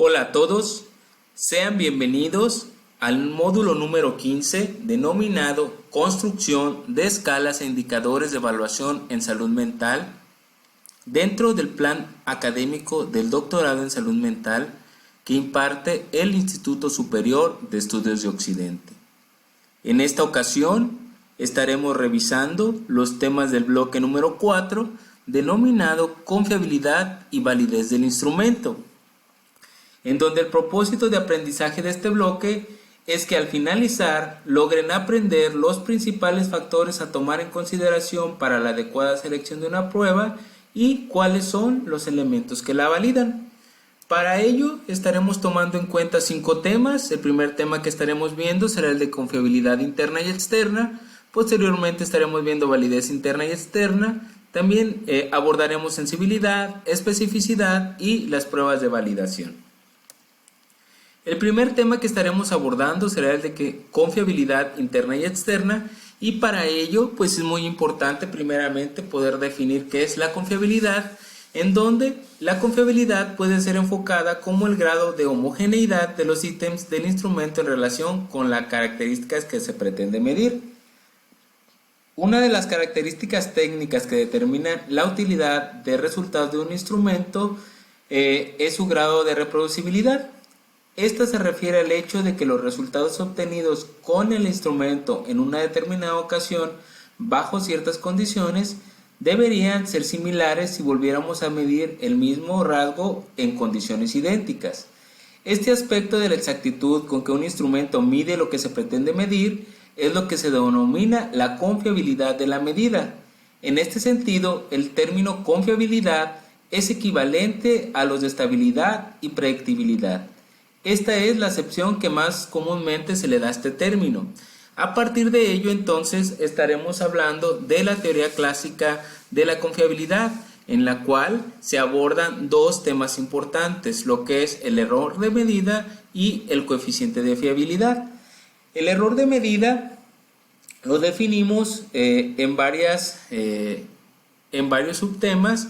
Hola a todos, sean bienvenidos al módulo número 15 denominado Construcción de escalas e indicadores de evaluación en salud mental dentro del plan académico del doctorado en salud mental que imparte el Instituto Superior de Estudios de Occidente. En esta ocasión estaremos revisando los temas del bloque número 4 denominado Confiabilidad y validez del instrumento, en donde el propósito de aprendizaje de este bloque es que al finalizar logren aprender los principales factores a tomar en consideración para la adecuada selección de una prueba y cuáles son los elementos que la validan. Para ello estaremos tomando en cuenta 5 temas. El primer tema que estaremos viendo será el de confiabilidad interna y externa. Posteriormente estaremos viendo validez interna y externa. También abordaremos sensibilidad, especificidad y las pruebas de validación. El primer tema que estaremos abordando será el de confiabilidad interna y externa, y para ello pues es muy importante primeramente poder definir qué es la confiabilidad, en donde la confiabilidad puede ser enfocada como el grado de homogeneidad de los ítems del instrumento en relación con las características que se pretende medir. Una de las características técnicas que determinan la utilidad de resultados de un instrumento es su grado de reproducibilidad. Esta se refiere al hecho de que los resultados obtenidos con el instrumento en una determinada ocasión, bajo ciertas condiciones, deberían ser similares si volviéramos a medir el mismo rasgo en condiciones idénticas. Este aspecto de la exactitud con que un instrumento mide lo que se pretende medir es lo que se denomina la confiabilidad de la medida. En este sentido, el término confiabilidad es equivalente a los de estabilidad y predictibilidad. Esta es la acepción que más comúnmente se le da a este término. A partir de ello, entonces, estaremos hablando de la teoría clásica de la confiabilidad, en la cual se abordan 2 temas importantes, lo que es el error de medida y el coeficiente de fiabilidad. El error de medida lo definimos en varios subtemas,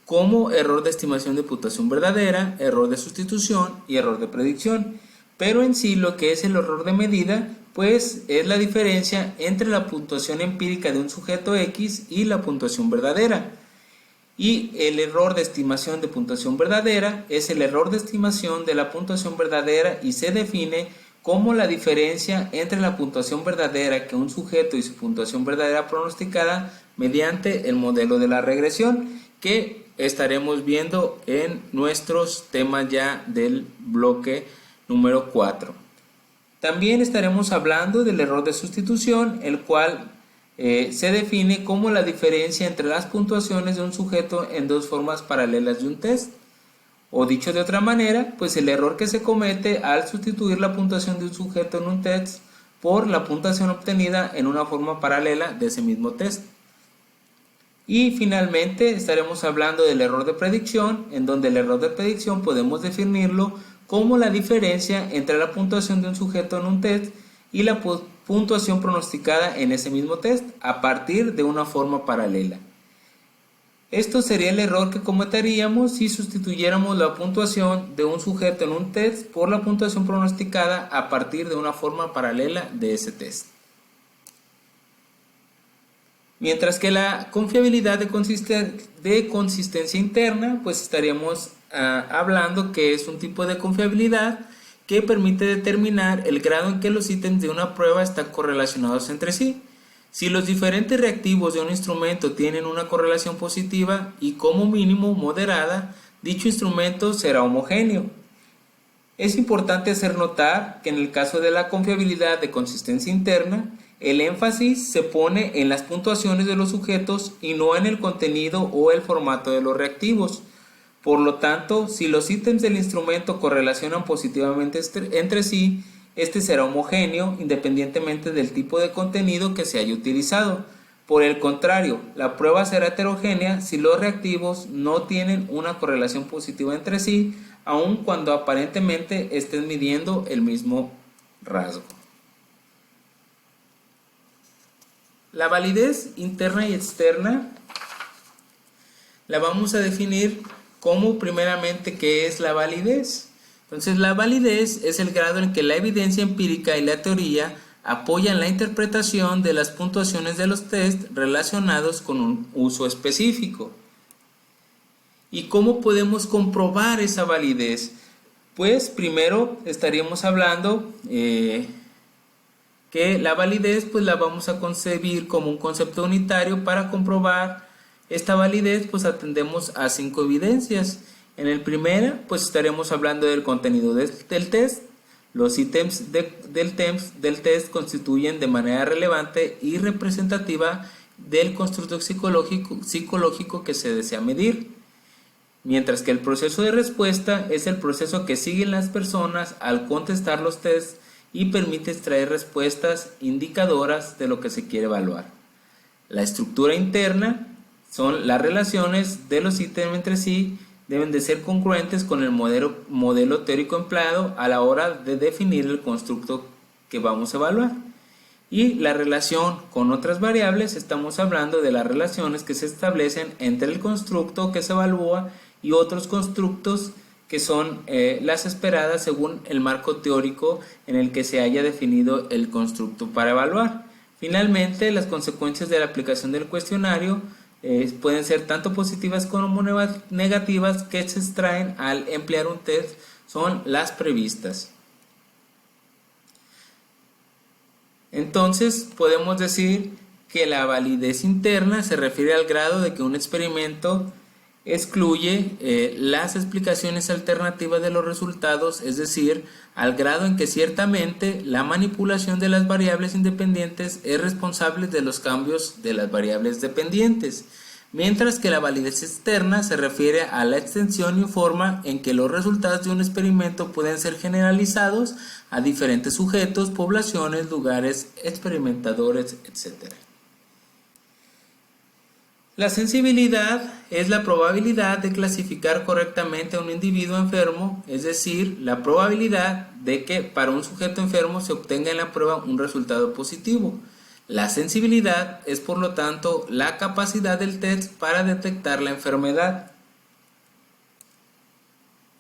como error de estimación de puntuación verdadera, error de sustitución y error de predicción. Pero en sí lo que es el error de medida pues es la diferencia entre la puntuación empírica de un sujeto X y la puntuación verdadera. Y el error de estimación de puntuación verdadera es el error de estimación de la puntuación verdadera y se define como la diferencia entre la puntuación verdadera que un sujeto y su puntuación verdadera pronosticada mediante el modelo de la regresión, que estaremos viendo en nuestros temas ya del bloque número 4. También estaremos hablando del error de sustitución, el cual se define como la diferencia entre las puntuaciones de un sujeto en 2 formas paralelas de un test. O dicho de otra manera, pues el error que se comete al sustituir la puntuación de un sujeto en un test por la puntuación obtenida en una forma paralela de ese mismo test. Y finalmente estaremos hablando del error de predicción, en donde el error de predicción podemos definirlo como la diferencia entre la puntuación de un sujeto en un test y la puntuación pronosticada en ese mismo test a partir de una forma paralela. Esto sería el error que cometeríamos si sustituyéramos la puntuación de un sujeto en un test por la puntuación pronosticada a partir de una forma paralela de ese test. Mientras que la confiabilidad de consistencia interna, pues estaríamos hablando que es un tipo de confiabilidad que permite determinar el grado en que los ítems de una prueba están correlacionados entre sí. Si los diferentes reactivos de un instrumento tienen una correlación positiva y como mínimo moderada, dicho instrumento será homogéneo. Es importante hacer notar que en el caso de la confiabilidad de consistencia interna, el énfasis se pone en las puntuaciones de los sujetos y no en el contenido o el formato de los reactivos. Por lo tanto, si los ítems del instrumento correlacionan positivamente entre sí, este será homogéneo independientemente del tipo de contenido que se haya utilizado. Por el contrario, la prueba será heterogénea si los reactivos no tienen una correlación positiva entre sí, aun cuando aparentemente estén midiendo el mismo rasgo. La validez interna y externa la vamos a definir como primeramente qué es la validez. Entonces, la validez es el grado en que la evidencia empírica y la teoría apoyan la interpretación de las puntuaciones de los test relacionados con un uso específico. ¿Y cómo podemos comprobar esa validez? Pues primero estaríamos hablando que la validez pues la vamos a concebir como un concepto unitario. Para comprobar esta validez pues atendemos a 5 evidencias. En el primero pues estaremos hablando del contenido del test. Los ítems del test constituyen de manera relevante y representativa del constructo psicológico que se desea medir. Mientras que el proceso de respuesta es el proceso que siguen las personas al contestar los tests y permite extraer respuestas indicadoras de lo que se quiere evaluar. La estructura interna son las relaciones de los ítems entre sí, deben de ser congruentes con el modelo teórico empleado a la hora de definir el constructo que vamos a evaluar. Y la relación con otras variables, estamos hablando de las relaciones que se establecen entre el constructo que se evalúa y otros constructos que son las esperadas según el marco teórico en el que se haya definido el constructo para evaluar. Finalmente, las consecuencias de la aplicación del cuestionario pueden ser tanto positivas como negativas que se extraen al emplear un test, son las previstas. Entonces, podemos decir que la validez interna se refiere al grado de que un experimento excluye las explicaciones alternativas de los resultados, es decir, al grado en que ciertamente la manipulación de las variables independientes es responsable de los cambios de las variables dependientes, mientras que la validez externa se refiere a la extensión y forma en que los resultados de un experimento pueden ser generalizados a diferentes sujetos, poblaciones, lugares, experimentadores, etc. La sensibilidad es la probabilidad de clasificar correctamente a un individuo enfermo, es decir, la probabilidad de que para un sujeto enfermo se obtenga en la prueba un resultado positivo. La sensibilidad es, por lo tanto, la capacidad del test para detectar la enfermedad.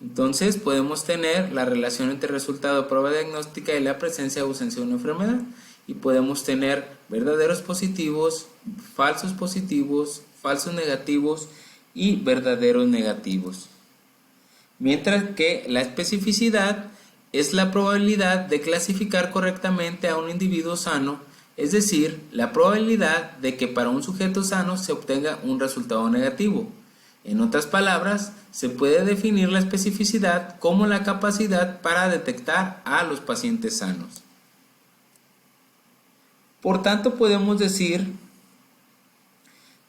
Entonces, podemos tener la relación entre el resultado de prueba diagnóstica y la presencia o ausencia de una enfermedad. Y podemos tener verdaderos positivos, falsos negativos y verdaderos negativos. Mientras que la especificidad es la probabilidad de clasificar correctamente a un individuo sano, es decir, la probabilidad de que para un sujeto sano se obtenga un resultado negativo. En otras palabras, se puede definir la especificidad como la capacidad para detectar a los pacientes sanos. Por tanto, podemos decir,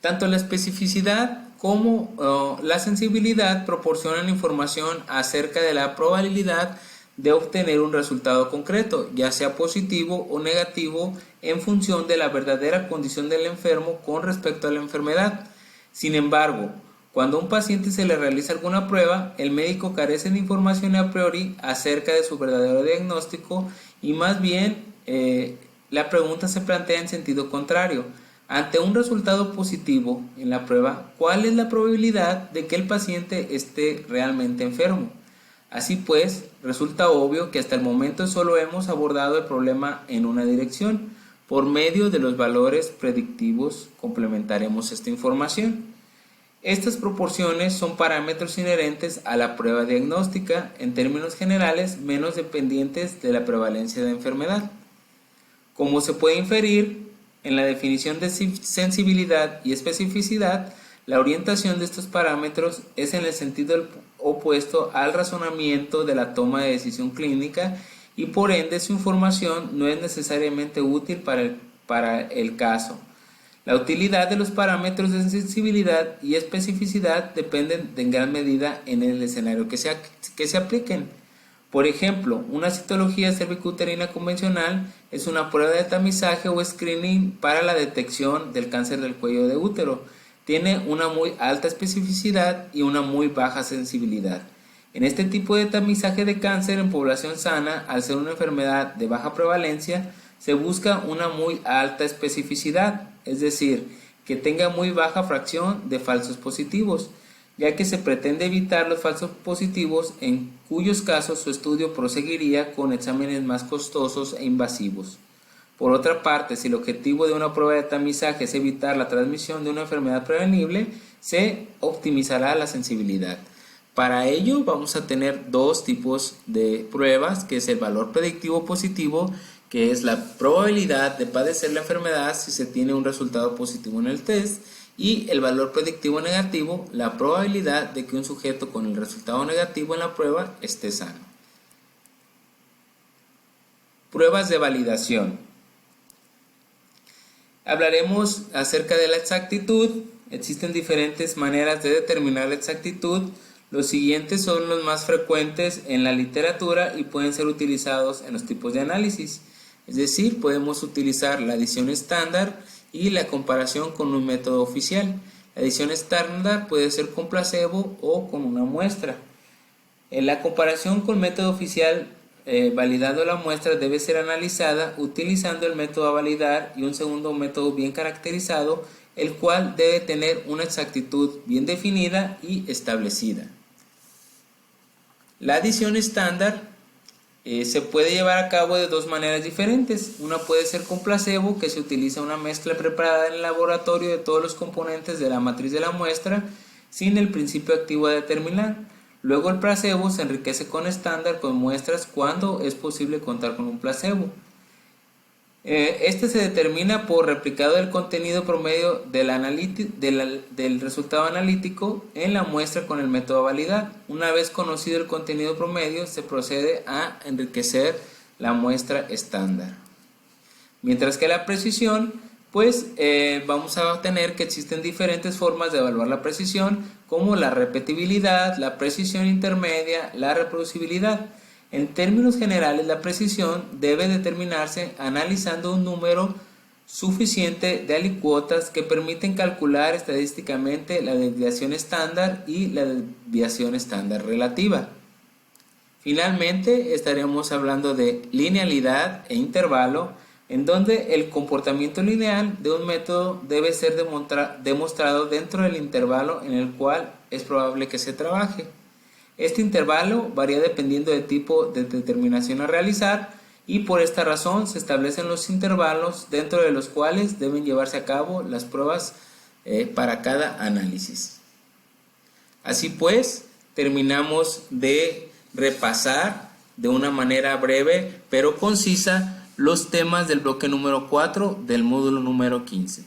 tanto la especificidad como la sensibilidad proporcionan información acerca de la probabilidad de obtener un resultado concreto, ya sea positivo o negativo, en función de la verdadera condición del enfermo con respecto a la enfermedad. Sin embargo, cuando a un paciente se le realiza alguna prueba, el médico carece de información a priori acerca de su verdadero diagnóstico y más bien la pregunta se plantea en sentido contrario. Ante un resultado positivo en la prueba, ¿cuál es la probabilidad de que el paciente esté realmente enfermo? Así pues, resulta obvio que hasta el momento solo hemos abordado el problema en una dirección. Por medio de los valores predictivos complementaremos esta información. Estas proporciones son parámetros inherentes a la prueba diagnóstica, en términos generales menos dependientes de la prevalencia de enfermedad. Como se puede inferir, en la definición de sensibilidad y especificidad, la orientación de estos parámetros es en el sentido opuesto al razonamiento de la toma de decisión clínica y por ende su información no es necesariamente útil para el caso. La utilidad de los parámetros de sensibilidad y especificidad dependen en gran medida en el escenario que se apliquen. Por ejemplo, una citología cervicuterina convencional es una prueba de tamizaje o screening para la detección del cáncer del cuello de útero. Tiene una muy alta especificidad y una muy baja sensibilidad. En este tipo de tamizaje de cáncer en población sana, al ser una enfermedad de baja prevalencia, se busca una muy alta especificidad, es decir, que tenga muy baja fracción de falsos positivos. ya que se pretende evitar los falsos positivos, en cuyos casos su estudio proseguiría con exámenes más costosos e invasivos. Por otra parte, si el objetivo de una prueba de tamizaje es evitar la transmisión de una enfermedad prevenible, se optimizará la sensibilidad. Para ello vamos a tener dos tipos de pruebas, que es el valor predictivo positivo, que es la probabilidad de padecer la enfermedad si se tiene un resultado positivo en el test, y el valor predictivo negativo, la probabilidad de que un sujeto con el resultado negativo en la prueba esté sano. Pruebas de validación. Hablaremos acerca de la exactitud. Existen diferentes maneras de determinar la exactitud. Los siguientes son los más frecuentes en la literatura y pueden ser utilizados en los tipos de análisis. Es decir, podemos utilizar la adición estándar y la comparación con un método oficial. La adición estándar puede ser con placebo o con una muestra. En la comparación con método oficial, validando la muestra, debe ser analizada utilizando el método a validar y un segundo método bien caracterizado, el cual debe tener una exactitud bien definida y establecida. La adición estándar se puede llevar a cabo de dos maneras diferentes. Una puede ser con placebo, que se utiliza una mezcla preparada en el laboratorio de todos los componentes de la matriz de la muestra sin el principio activo a determinar. Luego el placebo se enriquece con estándar con muestras cuando es posible contar con un placebo. Este se determina por replicado del contenido promedio del resultado analítico en la muestra con el método a validar. Una vez conocido el contenido promedio, se procede a enriquecer la muestra estándar. Mientras que la precisión, vamos a tener que existen diferentes formas de evaluar la precisión, como la repetibilidad, la precisión intermedia, la reproducibilidad. En términos generales, la precisión debe determinarse analizando un número suficiente de alicuotas que permiten calcular estadísticamente la desviación estándar y la desviación estándar relativa. Finalmente, estaremos hablando de linealidad e intervalo, en donde el comportamiento lineal de un método debe ser demostrado dentro del intervalo en el cual es probable que se trabaje. Este intervalo varía dependiendo del tipo de determinación a realizar y por esta razón se establecen los intervalos dentro de los cuales deben llevarse a cabo las pruebas para cada análisis. Así pues, terminamos de repasar de una manera breve pero concisa los temas del bloque número 4 del módulo número 15.